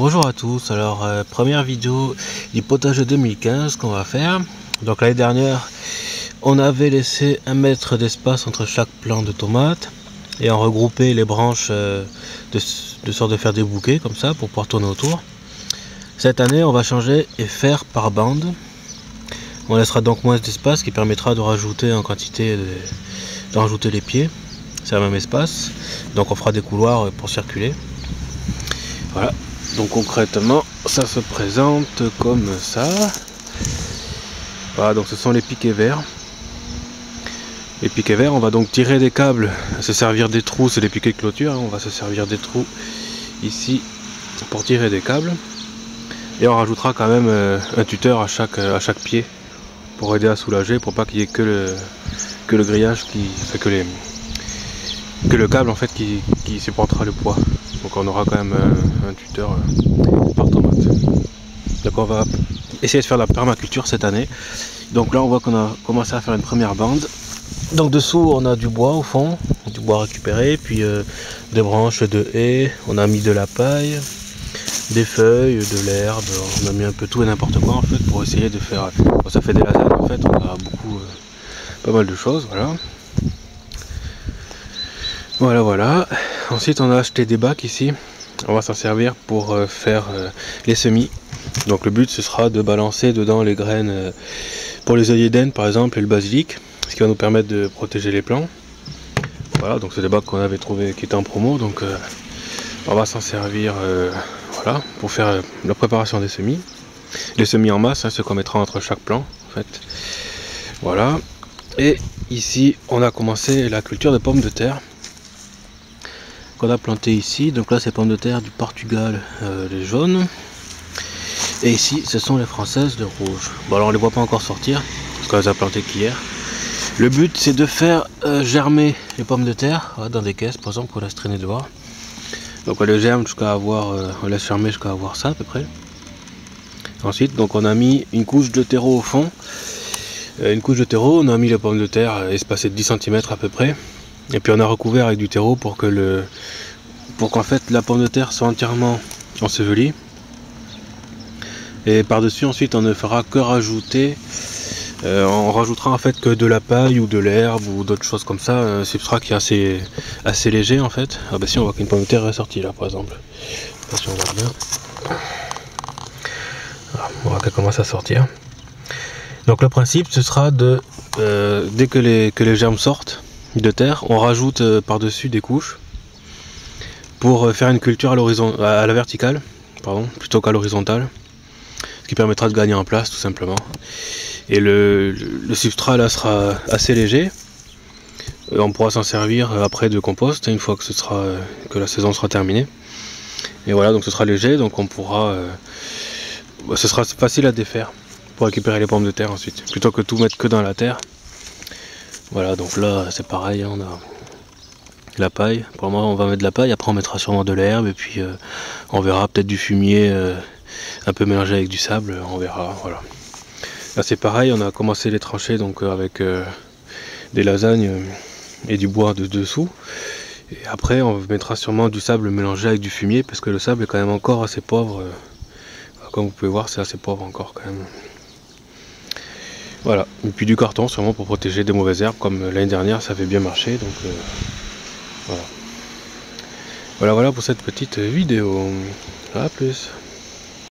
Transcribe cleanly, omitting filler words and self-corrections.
Bonjour à tous, alors première vidéo du potager 2015 qu'on va faire. Donc l'année dernière on avait laissé 1 mètre d'espace entre chaque plant de tomates et on regroupait les branches de sorte de faire des bouquets comme ça pour pouvoir tourner autour. Cette année on va changer et faire par bande. On laissera donc moins d'espace qui permettra de rajouter en quantité de rajouter les pieds. C'est le même espace, donc on fera des couloirs pour circuler. Voilà. Donc concrètement ça se présente comme ça. Voilà, donc ce sont les piquets verts. Les piquets verts, on va donc tirer des câbles, se servir des trous, c'est des piquets de clôture, hein. On va se servir des trous ici pour tirer des câbles. Et on rajoutera quand même un tuteur à chaque pied pour aider à soulager, pour pas qu'il y ait que le grillage qui fait que le câble en fait qui supportera le poids. Donc on aura quand même un tuteur par tomate. Donc on va essayer de faire la permaculture cette année. Donc là on voit qu'on a commencé à faire une première bande. Donc dessous on a du bois au fond, du bois récupéré, puis des branches de haies, on a mis de la paille, des feuilles, de l'herbe, on a mis un peu tout et n'importe quoi en fait pour essayer de faire, bon, ça fait des lasagnes en fait, on a pas mal de choses, voilà. Ensuite on a acheté des bacs ici, on va s'en servir pour faire les semis. Donc le but ce sera de balancer dedans les graines pour les œillets d'aine par exemple et le basilic, ce qui va nous permettre de protéger les plants. Voilà, donc c'est des bacs qu'on avait trouvé qui étaient en promo, donc on va s'en servir voilà, pour faire la préparation des semis. Les semis en masse, hein, ce qu'on mettra entre chaque plant en fait. Voilà. Et ici on a commencé la culture de pommes de terre qu'on a planté ici. Donc là c'est pommes de terre du Portugal, les jaunes, et ici ce sont les françaises de rouge. Bon alors on les voit pas encore sortir parce qu'on les a plantées qu'hier. Le but c'est de faire germer les pommes de terre dans des caisses par exemple qu'on laisse traîner dehors. Donc on les germe jusqu'à avoir, on laisse germer jusqu'à avoir ça à peu près. Ensuite donc on a mis une couche de terreau au fond, on a mis les pommes de terre espacées de 10 cm à peu près. Et puis on a recouvert avec du terreau pour qu'en fait la pomme de terre soit entièrement ensevelie. Et par dessus ensuite on ne fera que rajouter, on rajoutera en fait que de la paille ou de l'herbe ou d'autres choses comme ça, un substrat qui est assez léger en fait. Ah bah si, on voit qu'une pomme de terre est sortie là par exemple. Je sais pas si on voit bien. Voilà, on voit qu'elle commence à sortir. Donc le principe ce sera de dès que les germes sortent de terre, on rajoute par-dessus des couches pour faire une culture à la verticale, plutôt qu'à l'horizontale, ce qui permettra de gagner en place tout simplement. Et le substrat là sera assez léger, on pourra s'en servir après de compost une fois que la saison sera terminée. Et voilà, donc ce sera léger, donc on pourra, ce sera facile à défaire pour récupérer les pommes de terre ensuite, plutôt que tout mettre que dans la terre. Voilà, donc là c'est pareil, on a la paille. Pour le moment on va mettre de la paille, après on mettra sûrement de l'herbe et puis on verra peut-être du fumier un peu mélangé avec du sable, on verra. Voilà. Là c'est pareil, on a commencé les tranchées donc avec des lasagnes et du bois de dessous. Et après on mettra sûrement du sable mélangé avec du fumier parce que le sable est quand même encore assez pauvre. Comme vous pouvez voir c'est assez pauvre encore quand même. Voilà, et puis du carton sûrement pour protéger des mauvaises herbes, comme l'année dernière ça avait bien marché, donc voilà pour cette petite vidéo. À plus.